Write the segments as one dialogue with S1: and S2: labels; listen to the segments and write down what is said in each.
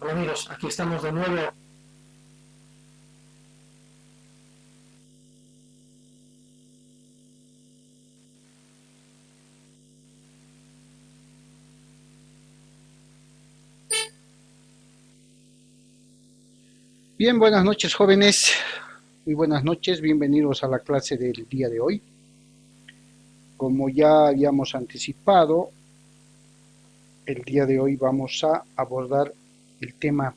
S1: Hola amigos, aquí estamos de nuevo.
S2: Bien, buenas noches jóvenes, muy buenas noches, bienvenidos a la clase del día de hoy. Como ya habíamos anticipado, el día de hoy vamos a abordar el tema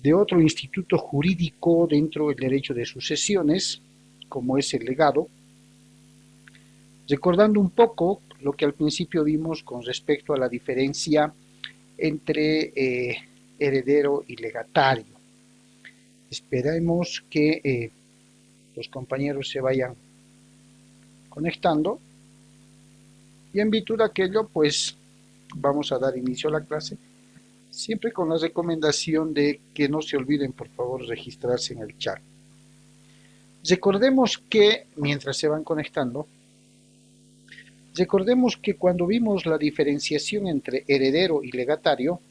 S2: de otro instituto jurídico dentro del derecho de sucesiones, como es el legado, recordando un poco lo que al principio vimos con respecto a la diferencia entre heredero y legatario. Esperemos que los compañeros se vayan conectando y en virtud de aquello pues vamos a dar inicio a la clase, siempre con la recomendación de que no se olviden por favor registrarse en el chat. Recordemos que mientras se van conectando, recordemos que cuando vimos la diferenciación entre heredero y legatario,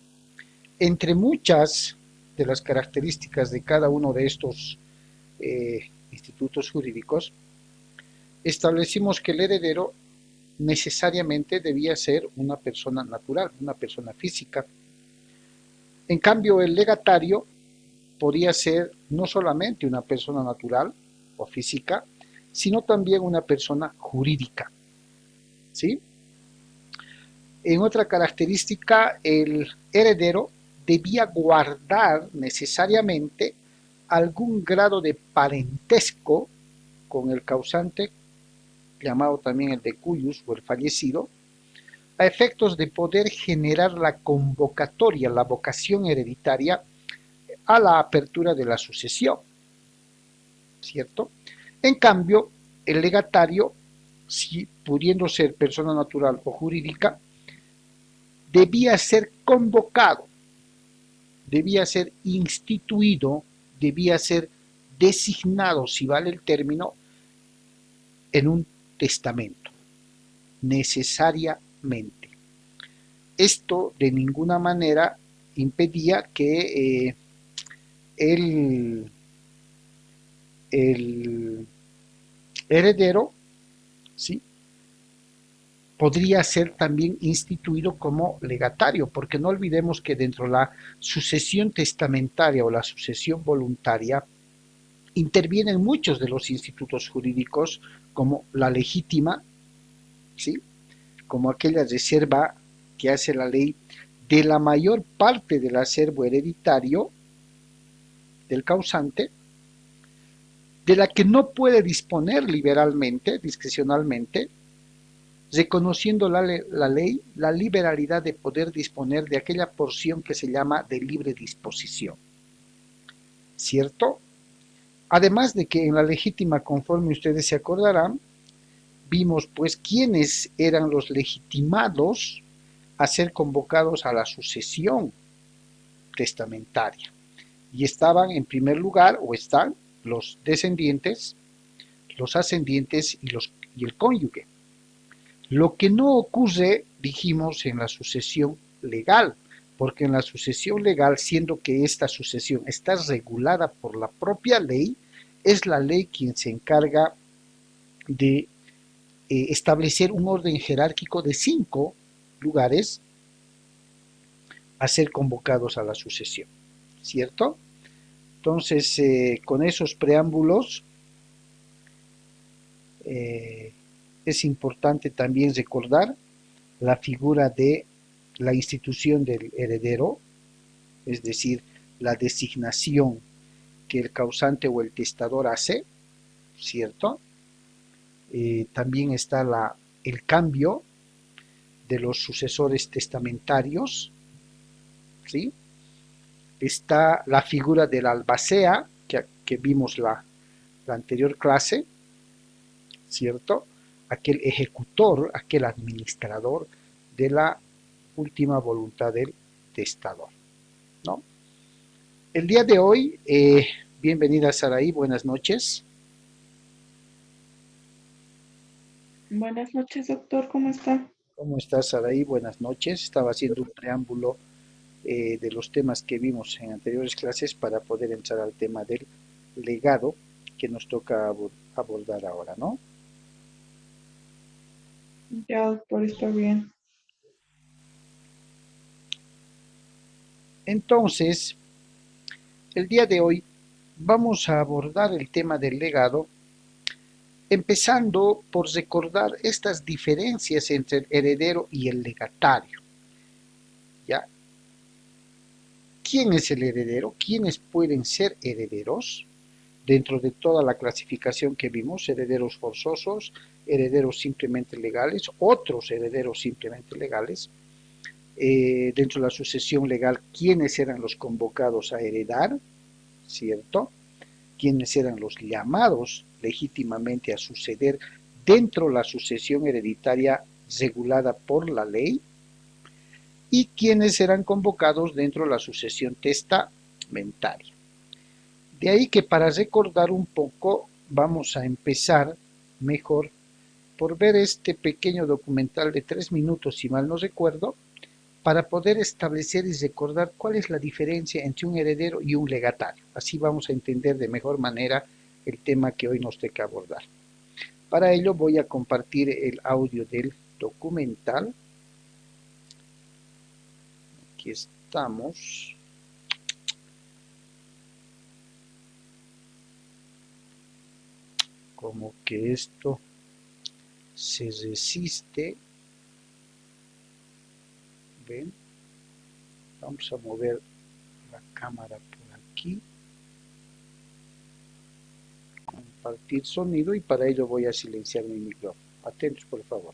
S2: entre muchas de las características de cada uno de estos institutos jurídicos, establecimos que el heredero necesariamente debía ser una persona natural, una persona física. En cambio, el legatario podía ser no solamente una persona natural o física, sino también una persona jurídica. ¿Sí? En otra característica, el heredero debía guardar necesariamente algún grado de parentesco con el causante, llamado también el de cuyus o el fallecido, a efectos de poder generar la convocatoria, la vocación hereditaria a la apertura de la sucesión, ¿cierto? En cambio, el legatario, si pudiendo ser persona natural o jurídica, debía ser convocado, debía ser instituido, debía ser designado, si vale el término, en un testamento, necesariamente. Esto de ninguna manera impedía que el heredero, ¿sí?, podría ser también instituido como legatario, porque no olvidemos que dentro de la sucesión testamentaria o la sucesión voluntaria intervienen muchos de los institutos jurídicos, como la legítima, ¿sí?, como aquella reserva que hace la ley de la mayor parte del acervo hereditario del causante, de la que no puede disponer liberalmente, discrecionalmente, reconociendo la ley la liberalidad de poder disponer de aquella porción que se llama de libre disposición. ¿Cierto? Además de que en la legítima, conforme ustedes se acordarán, vimos pues quiénes eran los legitimados a ser convocados a la sucesión testamentaria. Y estaban en primer lugar, o están, los descendientes, los ascendientes y el cónyuge. Lo que no ocurre, dijimos, en la sucesión legal, porque en la sucesión legal, siendo que esta sucesión está regulada por la propia ley, es la ley quien se encarga de establecer un orden jerárquico de 5 lugares a ser convocados a la sucesión, ¿cierto? Entonces, con esos preámbulos, eh, es importante también recordar la figura de la institución del heredero, es decir, la designación que el causante o el testador hace, ¿cierto? También está el cambio de los sucesores testamentarios, ¿sí? Está la figura del albacea, que vimos la anterior clase, ¿cierto? Aquel ejecutor, aquel administrador de la última voluntad del testador, ¿no? El día de hoy, bienvenida Saraí, buenas noches.
S3: Buenas noches, doctor, ¿cómo está?
S2: ¿Cómo estás, Saraí? Buenas noches. Estaba haciendo un preámbulo de los temas que vimos en anteriores clases para poder entrar al tema del legado que nos toca abordar ahora, ¿no?
S3: Ya, doctor, está bien.
S2: Entonces, el día de hoy vamos a abordar el tema del legado, empezando por recordar estas diferencias entre el heredero y el legatario. ¿Ya? ¿Quién es el heredero? ¿Quiénes pueden ser herederos? Dentro de toda la clasificación que vimos, herederos forzosos, herederos simplemente legales, otros herederos simplemente legales. Dentro de la sucesión legal, ¿quiénes eran los convocados a heredar? ¿Cierto? ¿Quiénes eran los llamados legítimamente a suceder dentro de la sucesión hereditaria regulada por la ley? Y quiénes eran convocados dentro de la sucesión testamentaria. De ahí que para recordar un poco vamos a empezar mejor por ver este pequeño documental de 3 minutos, si mal no recuerdo, para poder establecer y recordar cuál es la diferencia entre un heredero y un legatario. Así vamos a entender de mejor manera el tema que hoy nos toca abordar. Para ello voy a compartir el audio del documental. Aquí estamos. Como que esto se resiste. ¿Ven? Vamos a mover la cámara por aquí. Compartir sonido y para ello voy a silenciar mi micrófono. Atentos, por favor.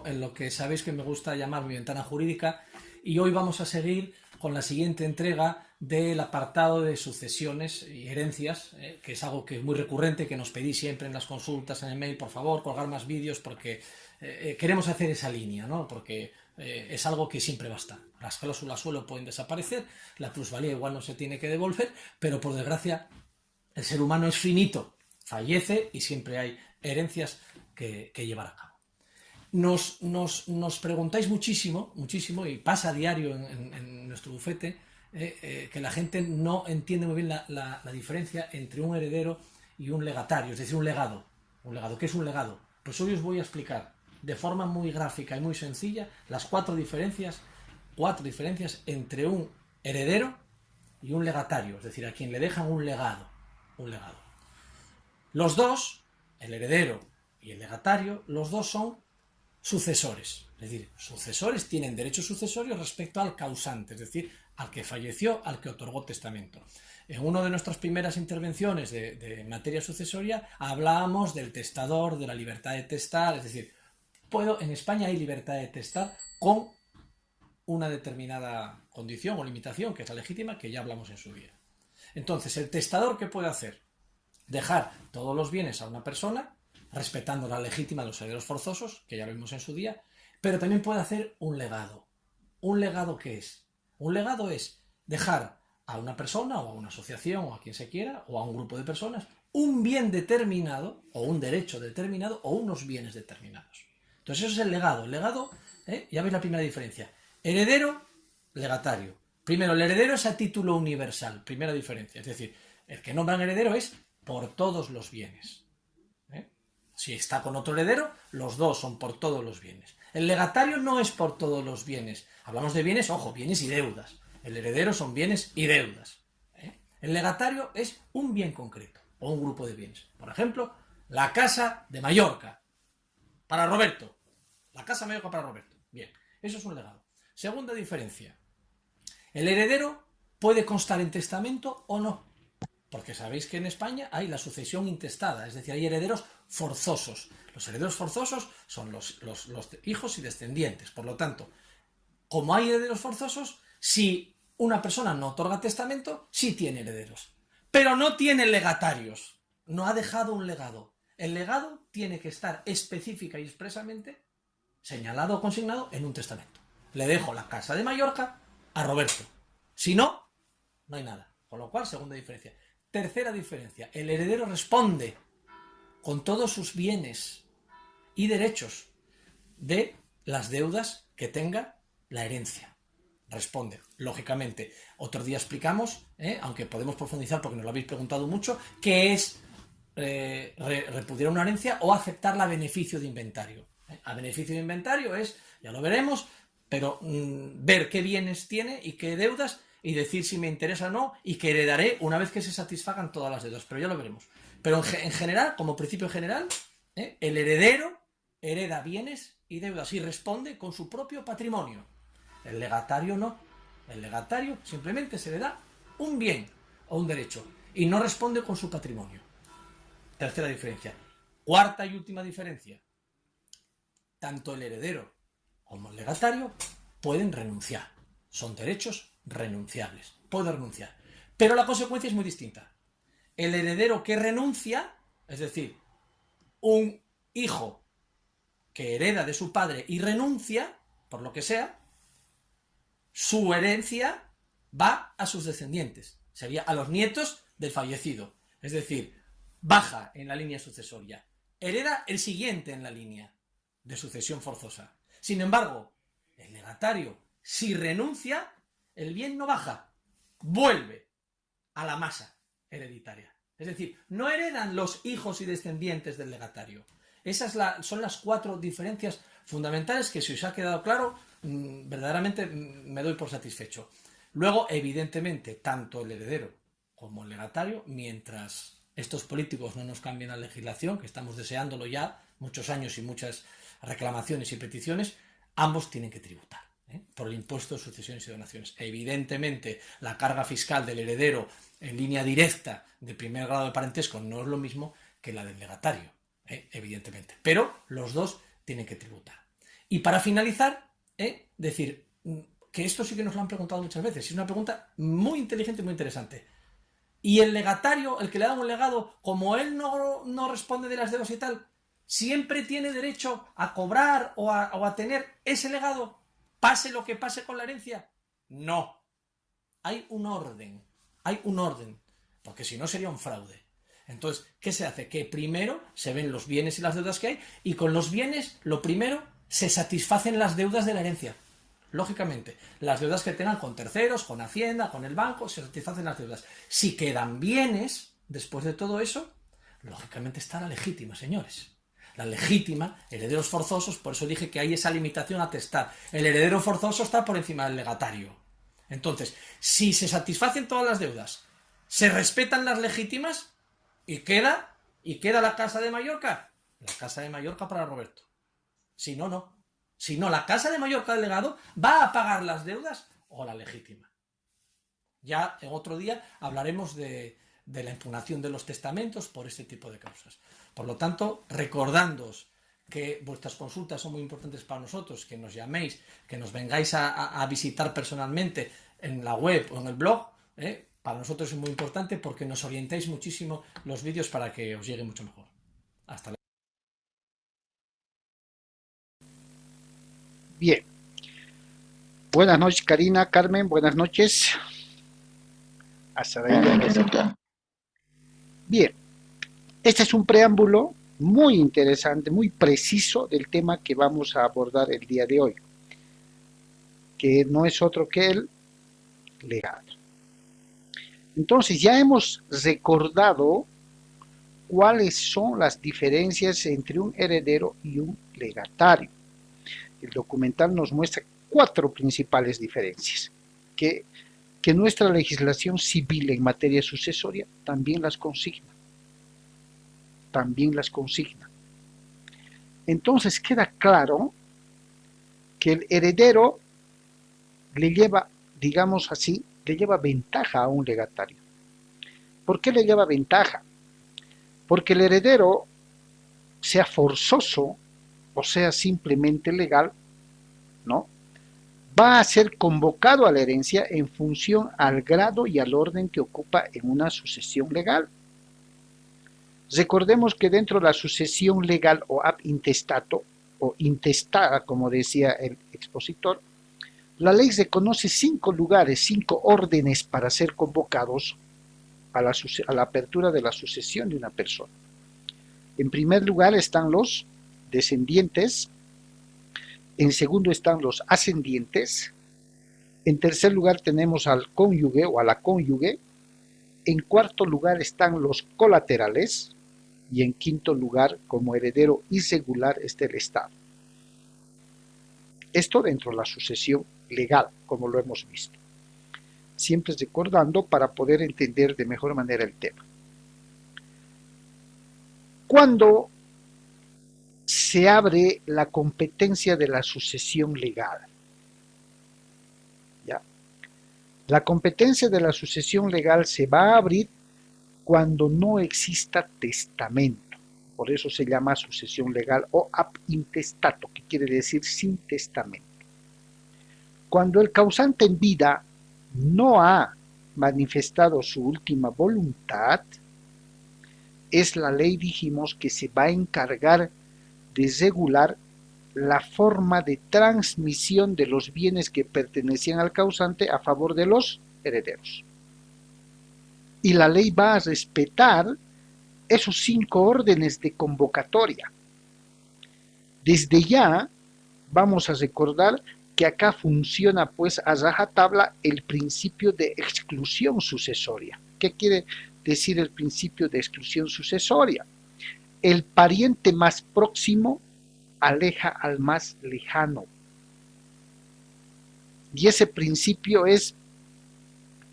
S1: En lo que sabéis que me gusta llamar mi ventana jurídica, y hoy vamos a seguir con la siguiente entrega del apartado de sucesiones y herencias, que es algo que es muy recurrente, que nos pedís siempre en las consultas, en el mail, por favor, colgar más vídeos, porque queremos hacer esa línea, ¿no? Porque es algo que siempre va a estar. Las cláusulas suelo pueden desaparecer, la plusvalía igual no se tiene que devolver, pero por desgracia el ser humano es finito, fallece y siempre hay herencias que llevar a cabo. Nos preguntáis muchísimo, y pasa a diario en nuestro bufete, que la gente no entiende muy bien la diferencia entre un heredero y un legatario, es decir, un legado. ¿Qué es un legado? Pues hoy os voy a explicar de forma muy gráfica y muy sencilla las cuatro diferencias entre un heredero y un legatario, es decir, a quien le dejan un legado. Los dos, el heredero y el legatario, los dos son sucesores, es decir, sucesores tienen derechos sucesorios respecto al causante, es decir, al que falleció, al que otorgó testamento. En una de nuestras primeras intervenciones de materia sucesoria hablábamos del testador, de la libertad de testar, es decir, en España hay libertad de testar con una determinada condición o limitación, que es la legítima, que ya hablamos en su día. Entonces, ¿el testador qué puede hacer? Dejar todos los bienes a una persona, respetando la legítima de los herederos forzosos, que ya lo vimos en su día, pero también puede hacer un legado. ¿Un legado qué es? Un legado es dejar a una persona o a una asociación o a quien se quiera o a un grupo de personas un bien determinado o un derecho determinado o unos bienes determinados. Entonces eso es el legado. El legado, ya veis la primera diferencia. Heredero, legatario. Primero, el heredero es a título universal, primera diferencia. Es decir, el que nombran heredero es por todos los bienes. Si está con otro heredero, los dos son por todos los bienes. El legatario no es por todos los bienes. Hablamos de bienes, ojo, bienes y deudas. El heredero son bienes y deudas. El legatario es un bien concreto o un grupo de bienes. Por ejemplo, la casa de Mallorca para Roberto. La casa de Mallorca para Roberto. Bien, eso es un legado. Segunda diferencia. El heredero puede constar en testamento o no. Porque sabéis que en España hay la sucesión intestada, es decir, hay herederos forzosos. Los herederos forzosos son los hijos y descendientes. Por lo tanto, como hay herederos forzosos, si una persona no otorga testamento, sí tiene herederos. Pero no tiene legatarios. No ha dejado un legado. El legado tiene que estar específica y expresamente señalado o consignado en un testamento. Le dejo la casa de Mallorca a Roberto. Si no, no hay nada. Con lo cual, segunda diferencia. Tercera diferencia, el heredero responde con todos sus bienes y derechos de las deudas que tenga la herencia. Responde, lógicamente. Otro día explicamos, aunque podemos profundizar porque nos lo habéis preguntado mucho, qué es repudiar una herencia o aceptarla a beneficio de inventario. A beneficio de inventario es, ya lo veremos, pero ver qué bienes tiene y qué deudas y decir si me interesa o no y que heredaré una vez que se satisfagan todas las deudas, pero ya lo veremos. Pero en general, como principio general, el heredero hereda bienes y deudas y responde con su propio patrimonio. El legatario no. El legatario simplemente se le da un bien o un derecho y no responde con su patrimonio. Tercera diferencia. Cuarta y última diferencia. Tanto el heredero como el legatario pueden renunciar. Son derechos renunciables. Puede renunciar. Pero la consecuencia es muy distinta. El heredero que renuncia, es decir, un hijo que hereda de su padre y renuncia, por lo que sea, su herencia va a sus descendientes. Sería a los nietos del fallecido. Es decir, baja en la línea sucesoria. Hereda el siguiente en la línea de sucesión forzosa. Sin embargo, el legatario, si renuncia, el bien no baja, vuelve a la masa hereditaria. Es decir, no heredan los hijos y descendientes del legatario. Esas son las 4 diferencias fundamentales que, si os ha quedado claro, verdaderamente me doy por satisfecho. Luego, evidentemente, tanto el heredero como el legatario, mientras estos políticos no nos cambien la legislación, que estamos deseándolo ya, muchos años y muchas reclamaciones y peticiones, ambos tienen que tributar por el impuesto de sucesiones y donaciones. Evidentemente, la carga fiscal del heredero en línea directa de primer grado de parentesco no es lo mismo que la del legatario, evidentemente. Pero los dos tienen que tributar. Y para finalizar, decir que esto sí que nos lo han preguntado muchas veces. Es una pregunta muy inteligente y muy interesante. Y el legatario, el que le da un legado, como él no responde de las deudas y tal, siempre tiene derecho a cobrar o a tener ese legado, pase lo que pase con la herencia. No. Hay un orden. Porque si no sería un fraude. Entonces, ¿qué se hace? Que primero se ven los bienes y las deudas que hay, y con los bienes, lo primero, se satisfacen las deudas de la herencia. Lógicamente, las deudas que tengan con terceros, con Hacienda, con el banco, se satisfacen las deudas. Si quedan bienes, después de todo eso, lógicamente está la legítima, señores. La legítima, herederos forzosos, por eso dije que hay esa limitación a testar. El heredero forzoso está por encima del legatario. Entonces, si se satisfacen todas las deudas, se respetan las legítimas, y queda la Casa de Mallorca. La Casa de Mallorca para Roberto. Si no, no. Si no, la Casa de Mallorca del legado va a pagar las deudas o la legítima. Ya en otro día hablaremos de la impugnación de los testamentos por este tipo de causas. Por lo tanto, recordándoos que vuestras consultas son muy importantes para nosotros, que nos llaméis, que nos vengáis a visitar personalmente en la web o en el blog, para nosotros es muy importante porque nos orientáis muchísimo los vídeos para que os llegue mucho mejor. Hasta luego.
S2: Bien. Buenas noches, Karina, Carmen, buenas noches. Hasta ahí. Bien. Este es un preámbulo muy interesante, muy preciso del tema que vamos a abordar el día de hoy, que no es otro que el legado. Entonces, ya hemos recordado cuáles son las diferencias entre un heredero y un legatario. El documental nos muestra 4 principales diferencias, que nuestra legislación civil en materia sucesoria también las consigna. Entonces, queda claro que el heredero le lleva, digamos así, le lleva ventaja a un legatario. ¿Por qué le lleva ventaja? Porque el heredero, sea forzoso o sea simplemente legal, ¿no?, va a ser convocado a la herencia en función al grado y al orden que ocupa en una sucesión legal. Recordemos que dentro de la sucesión legal o ab intestato, o intestada, como decía el expositor, la ley reconoce 5 lugares, 5 órdenes para ser convocados a la apertura de la sucesión de una persona. En primer lugar están los descendientes, En segundo están los ascendientes. En tercer lugar tenemos al cónyuge o a la cónyuge. En cuarto lugar están los colaterales. Y en quinto lugar, como heredero irregular, está el Estado. Esto dentro de la sucesión legal, como lo hemos visto. Siempre recordando para poder entender de mejor manera el tema. Cuando se abre la competencia de la sucesión legal. ¿Ya? La competencia de la sucesión legal se va a abrir cuando no exista testamento. Por eso se llama sucesión legal o ab intestato, que quiere decir sin testamento. Cuando el causante en vida no ha manifestado su última voluntad, es la ley, dijimos, que se va a encargar de regular la forma de transmisión de los bienes que pertenecían al causante a favor de los herederos. Y la ley va a respetar esos 5 órdenes de convocatoria. Desde ya vamos a recordar que acá funciona pues a rajatabla el principio de exclusión sucesoria. ¿Qué quiere decir el principio de exclusión sucesoria? El pariente más próximo aleja al más lejano. Y ese principio es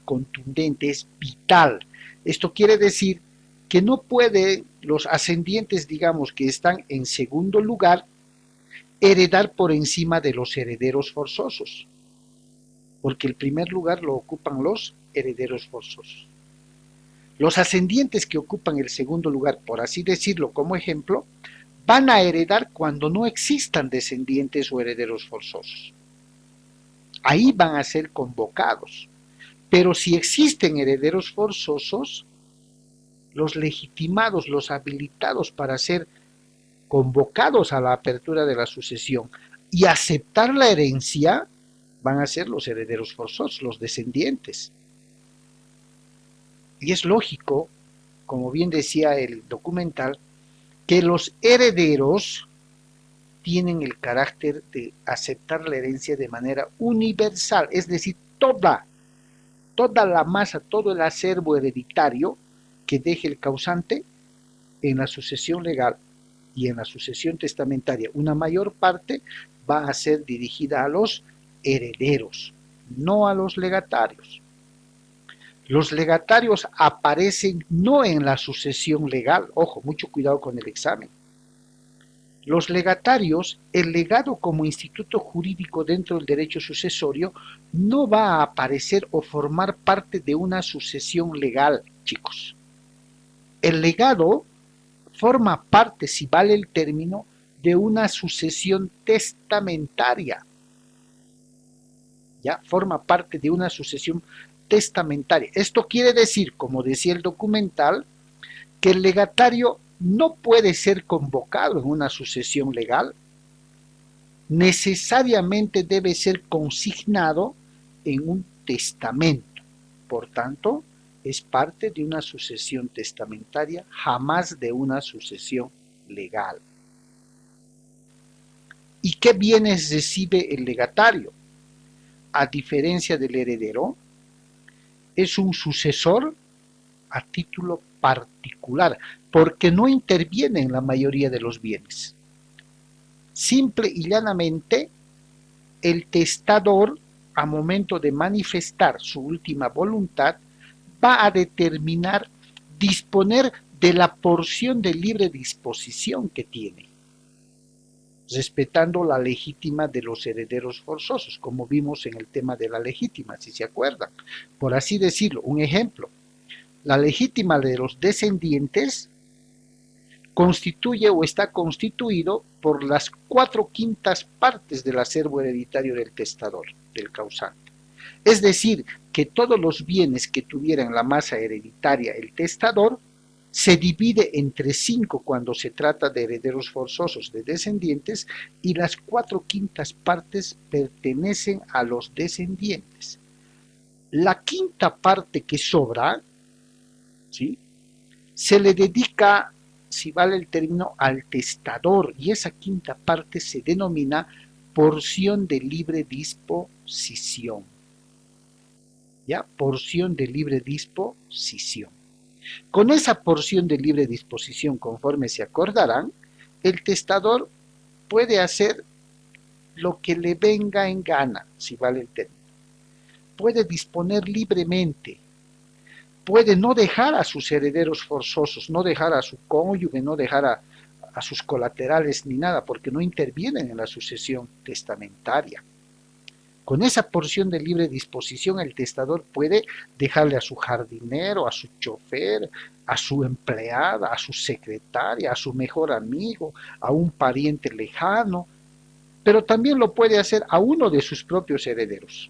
S2: contundente, es vital. Esto quiere decir que no pueden los ascendientes, digamos, que están en segundo lugar, heredar por encima de los herederos forzosos, porque el primer lugar lo ocupan los herederos forzosos. Los ascendientes que ocupan el segundo lugar, por así decirlo como ejemplo, van a heredar cuando no existan descendientes o herederos forzosos. Ahí van a ser convocados. Pero si existen herederos forzosos, los legitimados, los habilitados para ser convocados a la apertura de la sucesión y aceptar la herencia, van a ser los herederos forzosos, los descendientes. Y es lógico, como bien decía el documental, que los herederos tienen el carácter de aceptar la herencia de manera universal, es decir, toda la masa, todo el acervo hereditario que deje el causante en la sucesión legal y en la sucesión testamentaria, una mayor parte va a ser dirigida a los herederos, no a los legatarios. Los legatarios aparecen no en la sucesión legal, ojo, mucho cuidado con el examen. Los legatarios, el legado como instituto jurídico dentro del derecho sucesorio, no va a aparecer o formar parte de una sucesión legal, chicos. El legado forma parte, si vale el término, de una sucesión testamentaria. ¿Ya? Forma parte de una sucesión testamentaria. Esto quiere decir, como decía el documental, que el legatario no puede ser convocado en una sucesión legal, necesariamente debe ser consignado en un testamento. Por tanto, es parte de una sucesión testamentaria, jamás de una sucesión legal. ¿Y qué bienes recibe el legatario? A diferencia del heredero, es un sucesor a título particular, porque no interviene en la mayoría de los bienes. Simple y llanamente, el testador, a momento de manifestar su última voluntad, va a determinar disponer de la porción de libre disposición que tiene, respetando la legítima de los herederos forzosos, como vimos en el tema de la legítima, si se acuerdan. Por así decirlo, un ejemplo, la legítima de los descendientes constituye o está constituido por las 4/5 partes del acervo hereditario del testador, del causante. Es decir, que todos los bienes que tuvieran la masa hereditaria el testador se divide entre 5 cuando se trata de herederos forzosos de descendientes y las 4/5 partes pertenecen a los descendientes. La 1/5 parte que sobra, ¿sí?, se le dedica, si vale el término, al testador, y esa 1/5 parte se denomina porción de libre disposición. ¿Ya? Porción de libre disposición. Con esa porción de libre disposición, conforme se acordarán, el testador puede hacer lo que le venga en gana, si vale el término. Puede disponer libremente, puede no dejar a sus herederos forzosos, no dejar a su cónyuge, no dejar a sus colaterales ni nada, porque no intervienen en la sucesión testamentaria. Con esa porción de libre disposición, el testador puede dejarle a su jardinero, a su chofer, a su empleada, a su secretaria, a su mejor amigo, a un pariente lejano, pero también lo puede hacer a uno de sus propios herederos.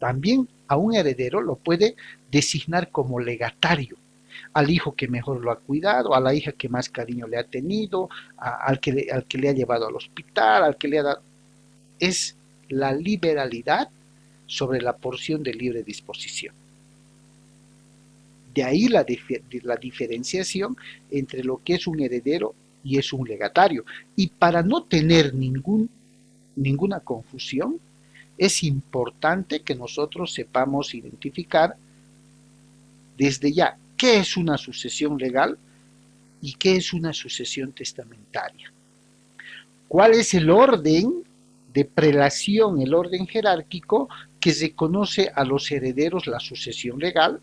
S2: También a un heredero lo puede designar como legatario, al hijo que mejor lo ha cuidado, a la hija que más cariño le ha tenido, al que le ha llevado al hospital, al que le ha dado. Es la liberalidad sobre la porción de libre disposición. De ahí la diferenciación entre lo que es un heredero y es un legatario. Y para no tener ninguna confusión, es importante que nosotros sepamos identificar desde ya qué es una sucesión legal y qué es una sucesión testamentaria. ¿Cuál es el orden de prelación, el orden jerárquico que reconoce a los herederos la sucesión legal?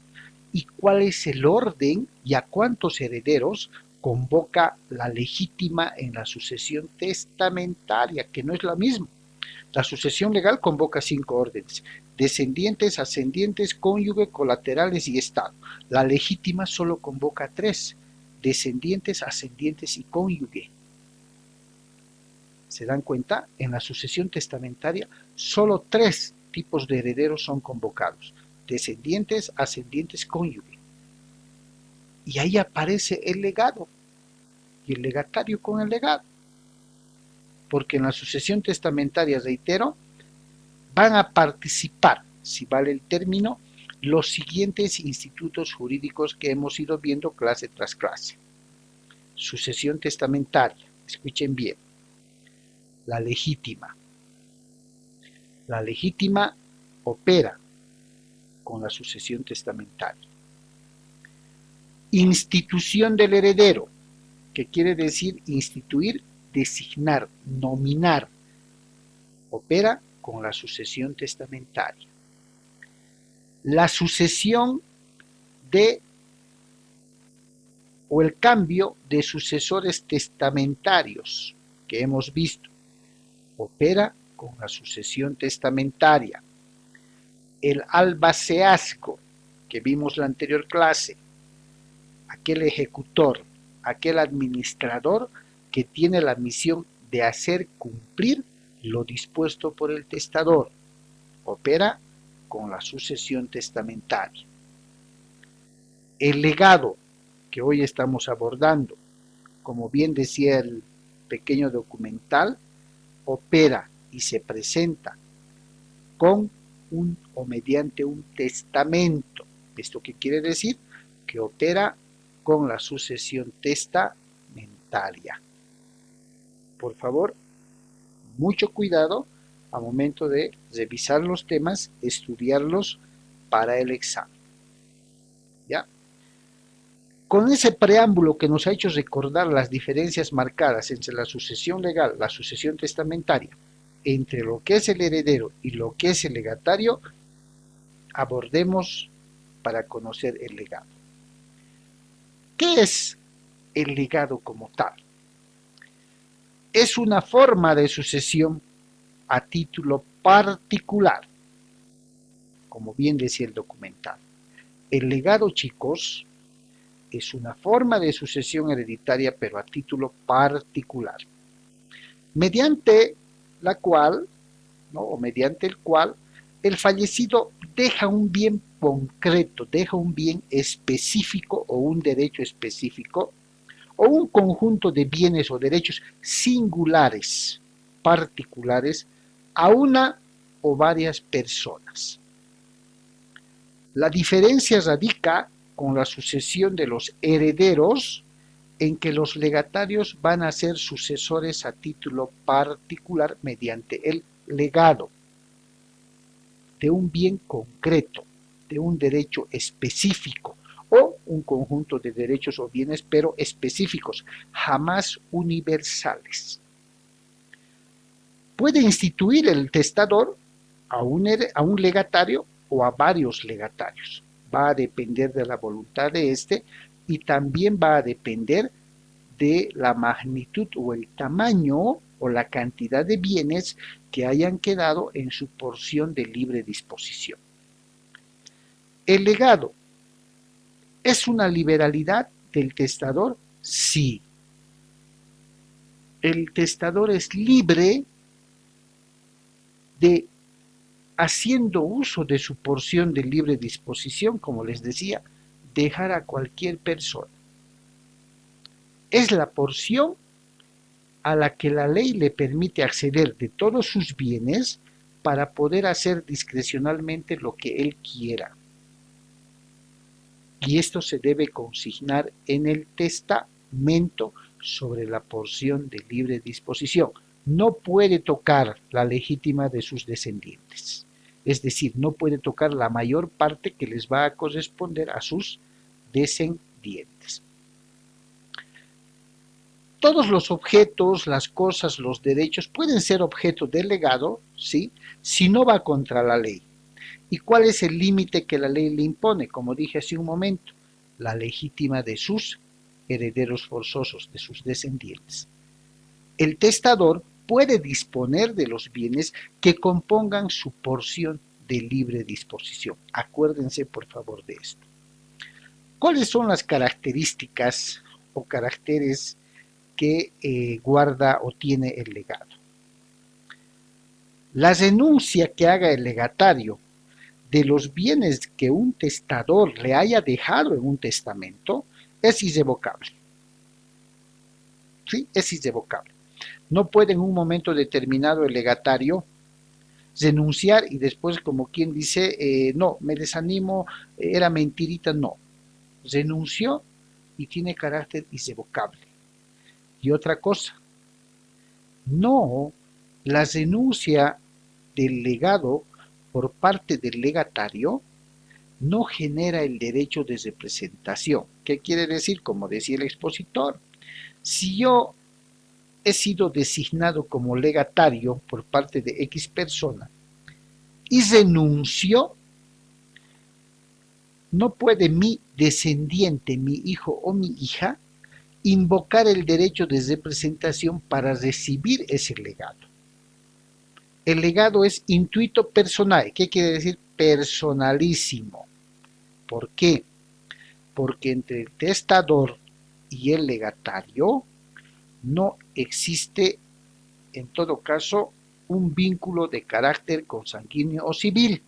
S2: ¿Y cuál es el orden y a cuántos herederos convoca la legítima en la sucesión testamentaria, que no es la misma? La sucesión legal convoca 5 órdenes: descendientes, ascendientes, cónyuge, colaterales y estado. La legítima solo convoca 3: descendientes, ascendientes y cónyuge. ¿Se dan cuenta? En la sucesión testamentaria solo 3 tipos de herederos son convocados: descendientes, ascendientes, cónyuge. Y ahí aparece el legado y el legatario con el legado. Porque en la sucesión testamentaria, reitero, van a participar, si vale el término, los siguientes institutos jurídicos que hemos ido viendo clase tras clase. Sucesión testamentaria, escuchen bien, la legítima. La legítima opera con la sucesión testamentaria. Institución del heredero, que quiere decir instituir, designar, nominar, opera con la sucesión testamentaria. La sucesión o el cambio de sucesores testamentarios que hemos visto, opera con la sucesión testamentaria. El albaceazgo que vimos la anterior clase, aquel ejecutor, aquel administrador que tiene la misión de hacer cumplir lo dispuesto por el testador, opera con la sucesión testamentaria. El legado que hoy estamos abordando, como bien decía el pequeño documental, opera y se presenta con o mediante un testamento. ¿Esto qué quiere decir? Que opera con la sucesión testamentaria. Por favor, mucho cuidado al momento de revisar los temas, estudiarlos para el examen. ¿Ya? Con ese preámbulo que nos ha hecho recordar las diferencias marcadas entre la sucesión legal, la sucesión testamentaria, entre lo que es el heredero y lo que es el legatario, abordemos para conocer el legado. ¿Qué es el legado como tal? Es una forma de sucesión a título particular, como bien decía el documental. El legado, chicos, es una forma de sucesión hereditaria, pero a título particular, mediante la cual, ¿no? O mediante el cual, el fallecido deja un bien concreto, deja un bien específico o un derecho específico, o un conjunto de bienes o derechos singulares, particulares, a una o varias personas. La diferencia radica con la sucesión de los herederos en que los legatarios van a ser sucesores a título particular mediante el legado de un bien concreto, de un derecho específico o un conjunto de derechos o bienes, pero específicos, jamás universales. Puede instituir el testador a un legatario o a varios legatarios. Va a depender de la voluntad de éste y también va a depender de la magnitud o el tamaño o la cantidad de bienes que hayan quedado en su porción de libre disposición. ¿El legado es una liberalidad del testador? Sí. El testador es libre de, haciendo uso de su porción de libre disposición, como les decía, dejar a cualquier persona. Es la porción a la que la ley le permite acceder de todos sus bienes para poder hacer discrecionalmente lo que él quiera. Y esto se debe consignar en el testamento sobre la porción de libre disposición. No puede tocar la legítima de sus descendientes. Es decir, no puede tocar la mayor parte que les va a corresponder a sus descendientes. Todos los objetos, las cosas, los derechos pueden ser objeto del legado, ¿sí?, si no va contra la ley. ¿Y cuál es el límite que la ley le impone? Como dije hace un momento, la legítima de sus herederos forzosos, de sus descendientes. El testador puede disponer de los bienes que compongan su porción de libre disposición. Acuérdense, por favor, de esto. ¿Cuáles son las características o caracteres que guarda o tiene el legado? La renuncia que haga el legatario de los bienes que un testador le haya dejado en un testamento es irrevocable. ¿Sí? Es irrevocable. No puede en un momento determinado el legatario renunciar y después, como quien dice, no, me desanimo, era mentirita, no. Renunció y tiene carácter irrevocable. Y otra cosa, no, la renuncia del legado por parte del legatario no genera el derecho de representación. ¿Qué quiere decir? Como decía el expositor, si yo he sido designado como legatario por parte de X persona y renuncio, no puede mi descendiente, mi hijo o mi hija, invocar el derecho de representación para recibir ese legado. El legado es intuito personal. ¿Qué quiere decir? Personalísimo. ¿Por qué? Porque entre el testador y el legatario no existe, en todo caso, un vínculo de carácter consanguíneo o civil.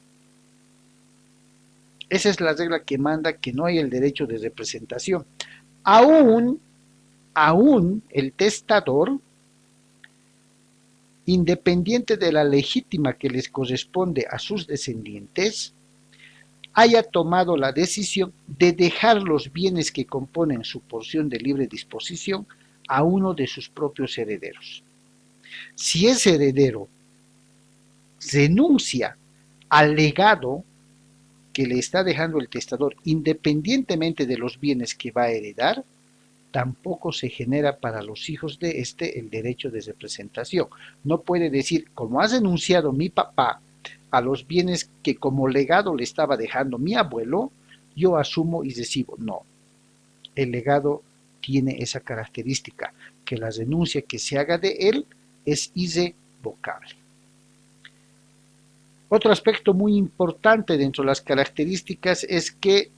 S2: Esa es la regla que manda que no hay el derecho de representación. Aún el testador, independiente de la legítima que les corresponde a sus descendientes, haya tomado la decisión de dejar los bienes que componen su porción de libre disposición a uno de sus propios herederos. Si ese heredero renuncia al legado que le está dejando el testador, independientemente de los bienes que va a heredar, tampoco se genera para los hijos de este el derecho de representación. No puede decir, como ha renunciado mi papá a los bienes que como legado le estaba dejando mi abuelo, yo asumo y recibo. No, el legado tiene esa característica, que la renuncia que se haga de él es irrevocable. Otro aspecto muy importante dentro de las características es que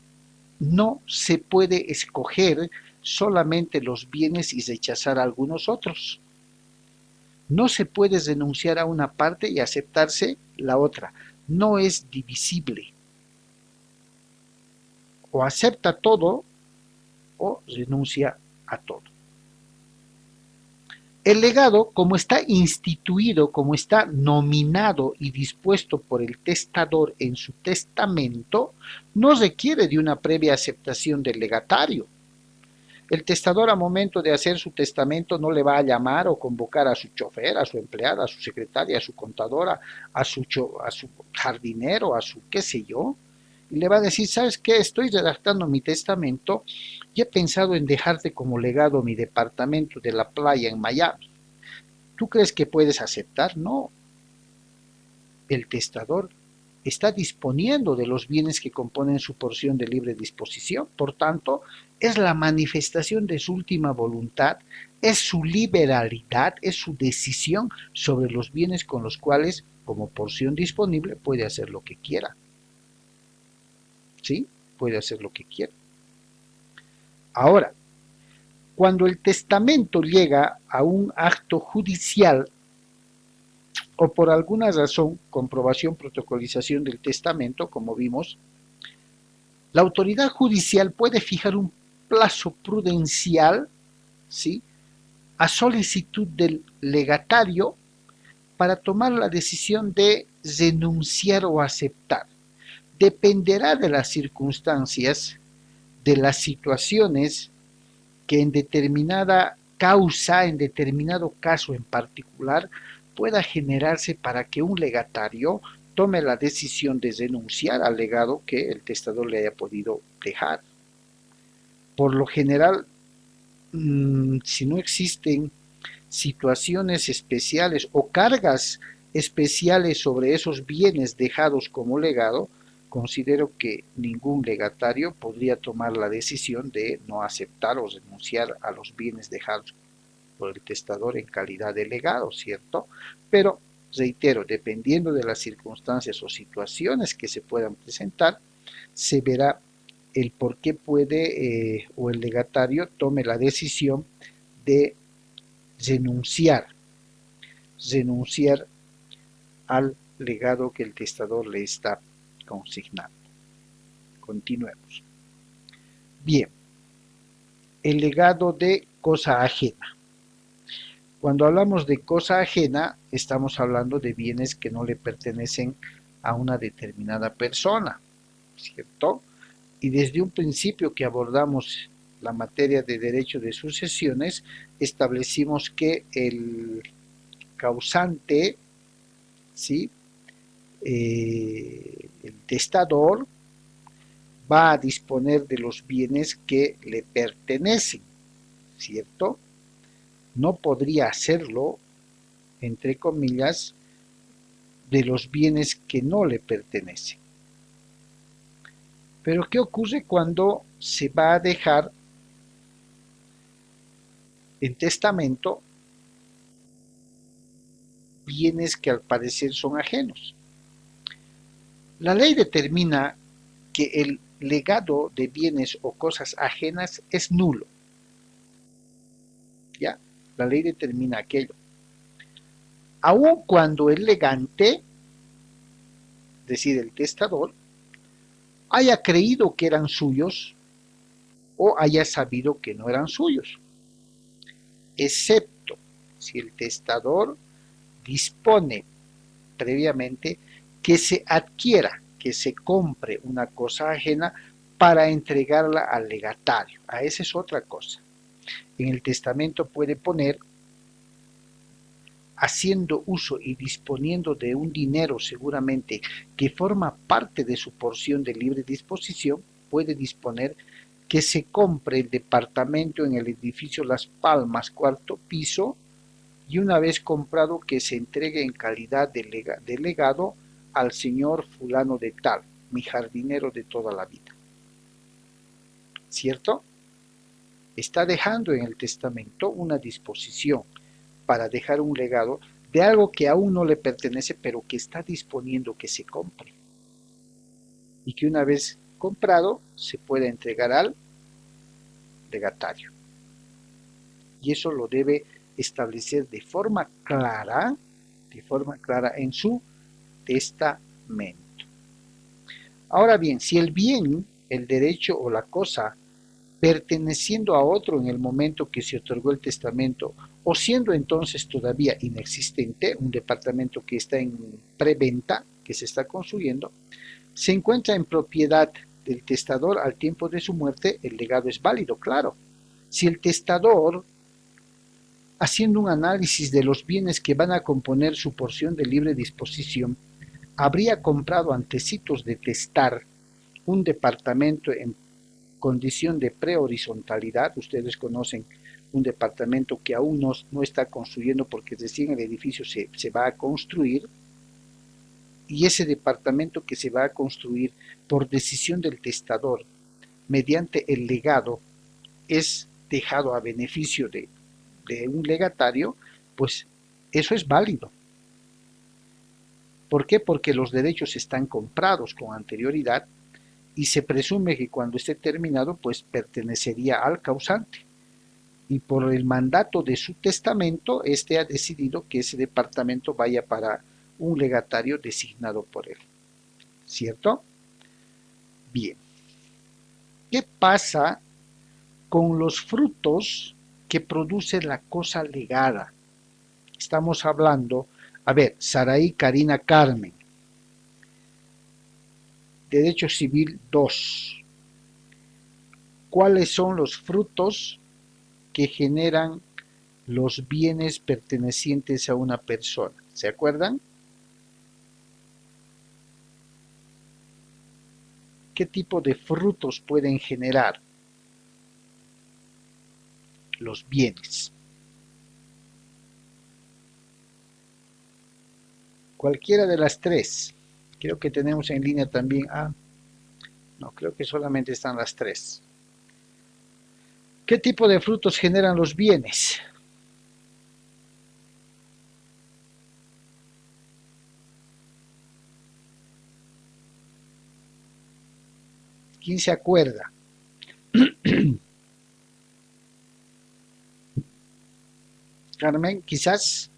S2: no se puede escoger solamente los bienes y rechazar algunos otros. No se puede renunciar a una parte y aceptarse la otra. No es divisible. O acepta todo o renuncia a todo. El legado, como está instituido, como está nominado y dispuesto por el testador en su testamento, no requiere de una previa aceptación del legatario. El testador a momento de hacer su testamento no le va a llamar o convocar a su chofer, a su empleada, a su secretaria, a su contadora, a su jardinero, a su qué sé yo, y le va a decir, ¿sabes qué? Estoy redactando mi testamento y he pensado en dejarte como legado mi departamento de la playa en Miami. ¿Tú crees que puedes aceptar? No. El testador está disponiendo de los bienes que componen su porción de libre disposición. Por tanto, es la manifestación de su última voluntad, es su liberalidad, es su decisión sobre los bienes con los cuales, como porción disponible, puede hacer lo que quiera. ¿Sí? Puede hacer lo que quiera. Ahora, cuando el testamento llega a un acto judicial, o por alguna razón, comprobación, protocolización del testamento, como vimos, la autoridad judicial puede fijar un plazo prudencial, ¿sí?, a solicitud del legatario para tomar la decisión de renunciar o aceptar. Dependerá de las circunstancias, de las situaciones que en determinada causa, en determinado caso en particular, pueda generarse para que un legatario tome la decisión de renunciar al legado que el testador le haya podido dejar. Por lo general, si no existen situaciones especiales o cargas especiales sobre esos bienes dejados como legado, considero que ningún legatario podría tomar la decisión de no aceptar o renunciar a los bienes dejados por el testador en calidad de legado, ¿cierto? Pero, reitero, dependiendo de las circunstancias o situaciones que se puedan presentar, se verá el por qué puede o el legatario tome la decisión de renunciar al legado que el testador le está consignando. Continuemos. Bien, el legado de cosa ajena. Cuando hablamos de cosa ajena, estamos hablando de bienes que no le pertenecen a una determinada persona, ¿cierto? Y desde un principio que abordamos la materia de derecho de sucesiones, establecimos que el causante, ¿sí?, el testador, va a disponer de los bienes que le pertenecen, ¿cierto? No podría hacerlo, entre comillas, de los bienes que no le pertenecen. Pero ¿qué ocurre cuando se va a dejar en testamento bienes que al parecer son ajenos? La ley determina que el legado de bienes o cosas ajenas es nulo. ¿Ya? La ley determina aquello. Aun cuando el legante, es decir, el testador, haya creído que eran suyos o haya sabido que no eran suyos, excepto si el testador dispone previamente que se adquiera, que se compre una cosa ajena para entregarla al legatario. A esa es otra cosa. En el testamento puede poner haciendo uso y disponiendo de un dinero seguramente que forma parte de su porción de libre disposición, puede disponer que se compre el departamento en el edificio Las Palmas, cuarto piso, y una vez comprado que se entregue en calidad de legado al señor fulano de tal, mi jardinero de toda la vida. ¿Cierto? Está dejando en el testamento una disposición para dejar un legado de algo que aún no le pertenece, pero que está disponiendo que se compre. Y que una vez comprado se pueda entregar al legatario. Y eso lo debe establecer de forma clara en su testamento. Ahora bien, si el bien, el derecho o la cosa perteneciendo a otro en el momento que se otorgó el testamento o siendo entonces todavía inexistente, un departamento que está en preventa, que se está construyendo, se encuentra en propiedad del testador al tiempo de su muerte, el legado es válido, claro. si el testador, haciendo un análisis de los bienes que van a componer su porción de libre disposición, habría comprado antecitos de testar un departamento en condición de prehorizontalidad, ustedes conocen un departamento que aún no está construyendo porque recién el edificio se va a construir, y ese departamento que se va a construir por decisión del testador mediante el legado es dejado a beneficio de un legatario, pues eso es válido. ¿Por qué? Porque los derechos están comprados con anterioridad y se presume que cuando esté terminado, pues pertenecería al causante. Y por el mandato de su testamento, éste ha decidido que ese departamento vaya para un legatario designado por él. ¿Cierto? Bien. ¿Qué pasa con los frutos que produce la cosa legada? Estamos hablando, a ver, Saraí, Karina, Carmen. Derecho Civil 2. ¿Cuáles son los frutos que generan los bienes pertenecientes a una persona? ¿Se acuerdan? ¿Qué tipo de frutos pueden generar los bienes? Cualquiera de las tres. Creo que tenemos en línea también a... No, creo que solamente están las tres. ¿Qué tipo de frutos generan los bienes? ¿Quién se acuerda? Carmen, quizás.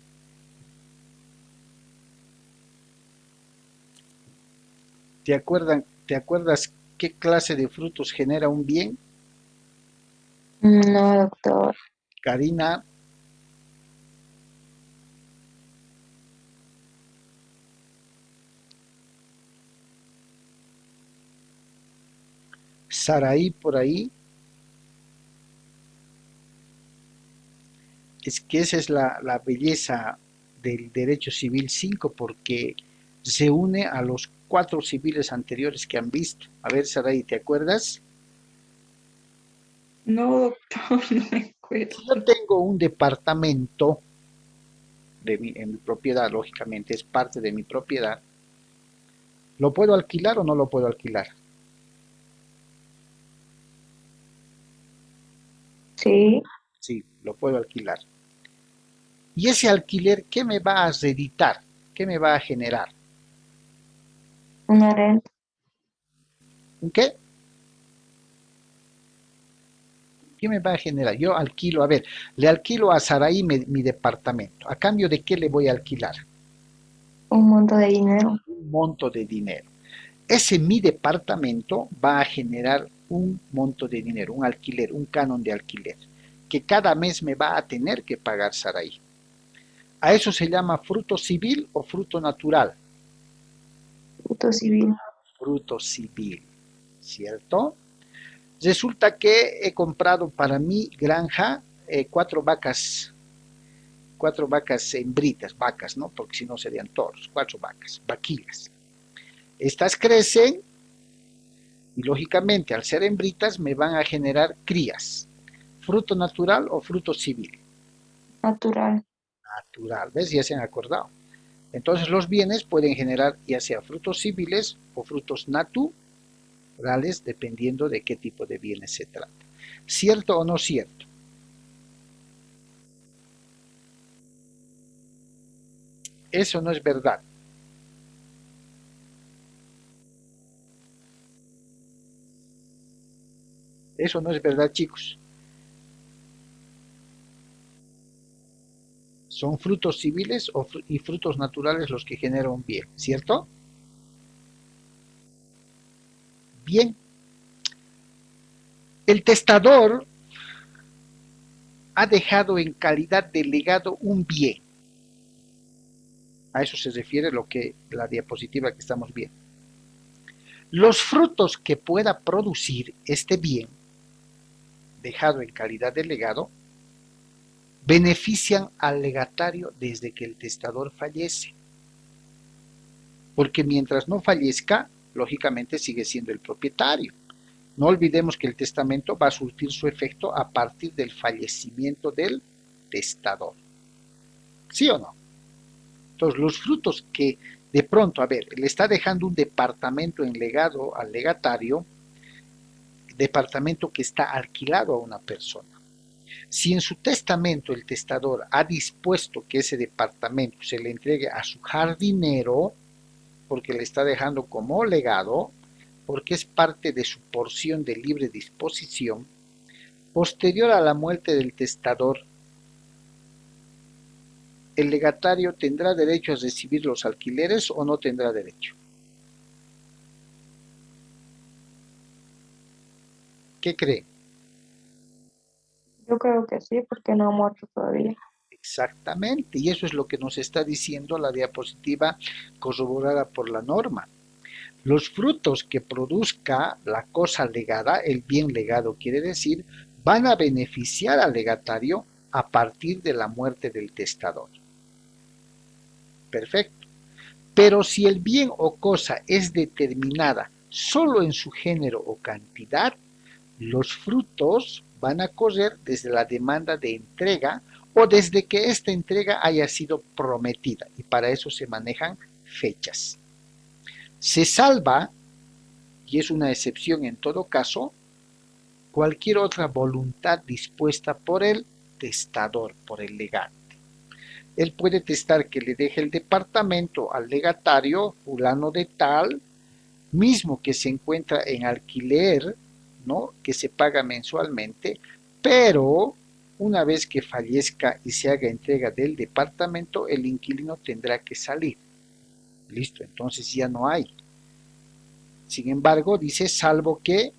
S2: ¿Te acuerdas qué clase de frutos genera un bien?
S4: No, doctor.
S2: Karina, Saraí por ahí. Es que esa es la belleza del derecho civil 5, porque se une a los 4 civiles anteriores que han visto. A ver, Saraí, ¿te acuerdas?
S3: No, doctor, no me acuerdo.
S2: Si yo tengo un departamento en mi propiedad, lógicamente es parte de mi propiedad, ¿lo puedo alquilar o no lo puedo alquilar?
S4: Sí,
S2: Sí, lo puedo alquilar. ¿Y ese alquiler qué me va a reeditar? ¿Qué me va a generar?
S4: una renta.
S2: ¿Un qué? ¿Qué me va a generar? Yo alquilo, a ver, le alquilo a Saraí mi departamento. ¿A cambio de qué le voy a alquilar?
S4: Un monto de dinero.
S2: Un monto de dinero. Ese mi departamento va a generar un monto de dinero, un alquiler, un canon de alquiler, que cada mes me va a tener que pagar Saraí. A eso se llama fruto civil o fruto natural.
S4: Fruto civil.
S2: Fruto civil, ¿cierto? Resulta que he comprado para mi granja 4 vacas hembritas, vacas, ¿no? Porque si no serían toros, 4 vacas, vaquillas. Estas crecen y lógicamente al ser hembritas me van a generar crías. ¿Fruto natural o fruto civil?
S4: Natural.
S2: Natural, ¿ves? Ya se han acordado. Entonces los bienes pueden generar ya sea frutos civiles o frutos naturales, dependiendo de qué tipo de bienes se trata. ¿Cierto o no cierto? Eso no es verdad. Eso no es verdad, chicos. Son frutos civiles y frutos naturales los que generan un bien, ¿cierto? Bien. El testador ha dejado en calidad de legado un bien. A eso se refiere la diapositiva que estamos viendo. Los frutos que pueda producir este bien dejado en calidad de legado benefician al legatario desde que el testador fallece. Porque mientras no fallezca, lógicamente sigue siendo el propietario. No olvidemos que el testamento va a surtir su efecto a partir del fallecimiento del testador. ¿Sí o no? Entonces, los frutos que de pronto, le está dejando un departamento en legado al legatario, departamento que está alquilado a una persona. Si en su testamento el testador ha dispuesto que ese departamento se le entregue a su jardinero, porque le está dejando como legado, porque es parte de su porción de libre disposición, posterior a la muerte del testador, ¿el legatario tendrá derecho a recibir los alquileres o no tendrá derecho? ¿Qué cree?
S4: Yo creo que sí, porque no ha muerto todavía.
S2: Exactamente, y eso es lo que nos está diciendo la diapositiva corroborada por la norma. Los frutos que produzca la cosa legada, el bien legado quiere decir, van a beneficiar al legatario a partir de la muerte del testador. Perfecto. Pero si el bien o cosa es determinada solo en su género o cantidad, los frutos van a correr desde la demanda de entrega o desde que esta entrega haya sido prometida, y para eso se manejan fechas. Se salva, y es una excepción en todo caso, cualquier otra voluntad dispuesta por el testador, por el legante. Él puede testar que le deje el departamento al legatario, fulano de tal, mismo que se encuentra en alquiler, ¿no?, que se paga mensualmente, pero una vez que fallezca y se haga entrega del departamento, el inquilino tendrá que salir. Listo, entonces ya no hay. Sin embargo, dice, salvo que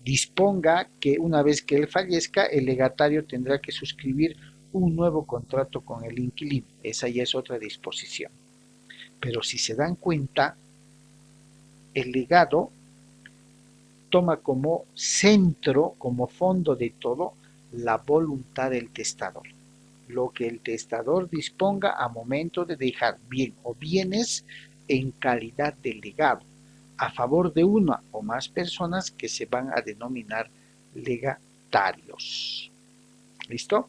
S2: disponga que una vez que él fallezca, el legatario tendrá que suscribir un nuevo contrato con el inquilino. Esa ya es otra disposición. Pero si se dan cuenta, el legado toma como centro, como fondo de todo, la voluntad del testador. Lo que el testador disponga a momento de dejar bien o bienes en calidad de legado, a favor de una o más personas que se van a denominar legatarios. ¿Listo?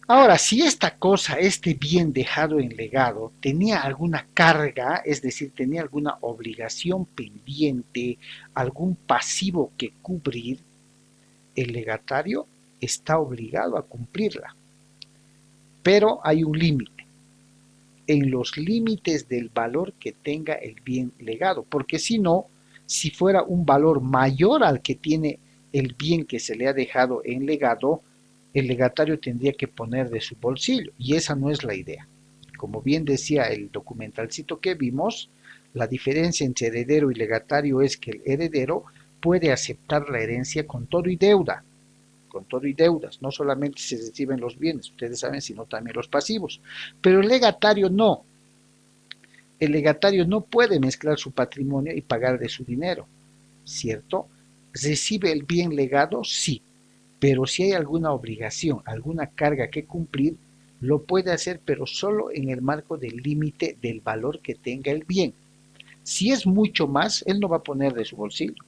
S2: Ahora, si esta cosa, este bien dejado en legado, tenía alguna carga, es decir, tenía alguna obligación pendiente, algún pasivo que cubrir, el legatario está obligado a cumplirla. Pero hay un límite, en los límites del valor que tenga el bien legado, porque si no, si fuera un valor mayor al que tiene el bien que se le ha dejado en legado, el legatario tendría que poner de su bolsillo, y esa no es la idea. Como bien decía el documentalcito que vimos, la diferencia entre heredero y legatario es que el heredero puede aceptar la herencia con todo y deuda, con todo y deudas, no solamente se reciben los bienes, ustedes saben, sino también los pasivos, pero el legatario no. El legatario no puede mezclar su patrimonio y pagar de su dinero, ¿cierto? ¿Recibe el bien legado? Sí, pero si hay alguna obligación, alguna carga que cumplir, lo puede hacer, pero solo en el marco del límite del valor que tenga el bien. Si es mucho más, él no va a poner de su bolsillo.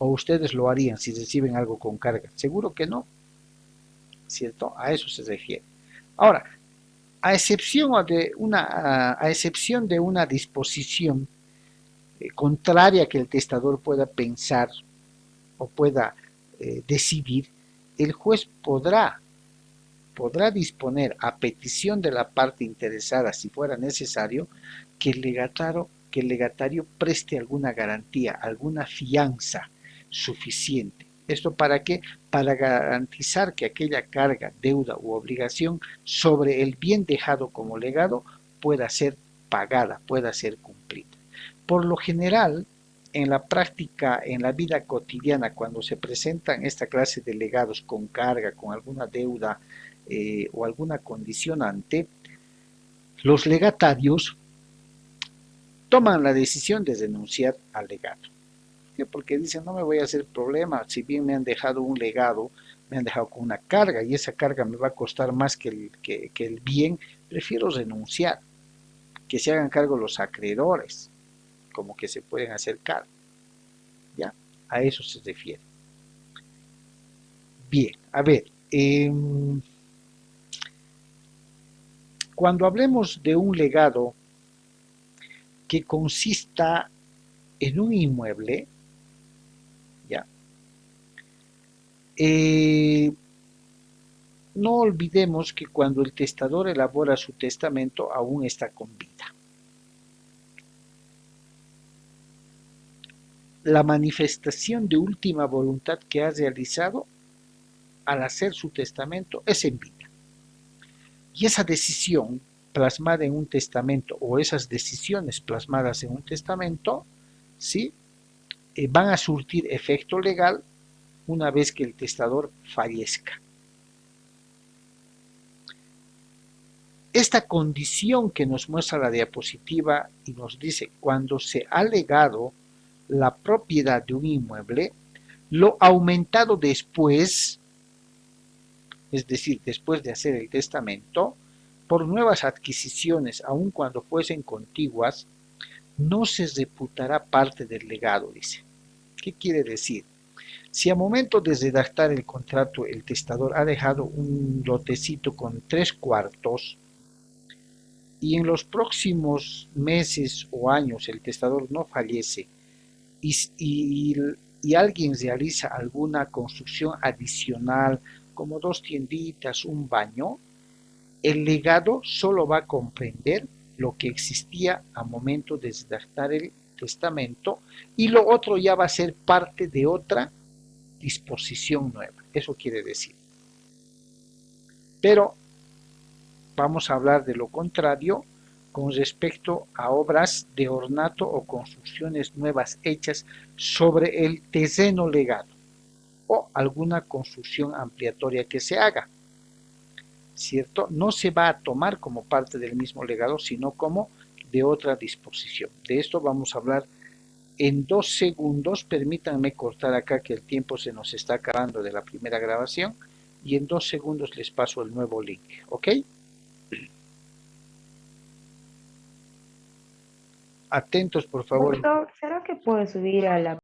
S2: ¿O ustedes lo harían si reciben algo con carga? Seguro que no, ¿cierto? A eso se refiere. Ahora, a excepción de una disposición contraria que el testador pueda pensar o pueda decidir, el juez podrá disponer, a petición de la parte interesada, si fuera necesario, que el legatario preste alguna garantía, alguna fianza suficiente. ¿Esto para qué? Para garantizar que aquella carga, deuda u obligación sobre el bien dejado como legado pueda ser pagada, pueda ser cumplida. Por lo general, en la práctica, en la vida cotidiana, cuando se presentan esta clase de legados con carga, con alguna deuda o alguna condicionante, los legatarios toman la decisión de renunciar al legado. qué? Porque dicen, no me voy a hacer problema, si bien me han dejado un legado, me han dejado con una carga y esa carga me va a costar más que el bien, prefiero renunciar, que se hagan cargo los acreedores, como que se pueden hacer cargo, ¿ya? A eso se refiere. Bien, a ver, cuando hablemos de un legado que consista en un inmueble, ¿ya? No olvidemos que cuando el testador elabora su testamento aún está con vida. La manifestación de última voluntad que ha realizado al hacer su testamento es en vida. Y esa decisión plasmada en un testamento o esas decisiones plasmadas en un testamento, ¿sí? Van a surtir efecto legal una vez que el testador fallezca. Esta condición que nos muestra la diapositiva y nos dice cuando se ha legado la propiedad de un inmueble, lo aumentado después, es decir, después de hacer el testamento, por nuevas adquisiciones, aun cuando fuesen contiguas, no se reputará parte del legado, dice. ¿Qué quiere decir? Si a momento de redactar el contrato el testador ha dejado un lotecito con 3/4 y en los próximos meses o años el testador no fallece y alguien realiza alguna construcción adicional como 2 tienditas, un baño, el legado solo va a comprender lo que existía a momento de redactar el testamento y lo otro ya va a ser parte de otra disposición nueva. Eso quiere decir. Pero vamos a hablar de lo contrario con respecto a obras de ornato o construcciones nuevas hechas sobre el terreno legado o alguna construcción ampliatoria que se haga, ¿cierto? No se va a tomar como parte del mismo legado, sino como de otra disposición. De esto vamos a hablar en 2 segundos. Permítanme cortar acá que el tiempo se nos está acabando de la primera grabación y en 2 segundos les paso el nuevo link, ¿ok? Atentos, por favor.
S4: Doctor, ¿será que puedo subir a la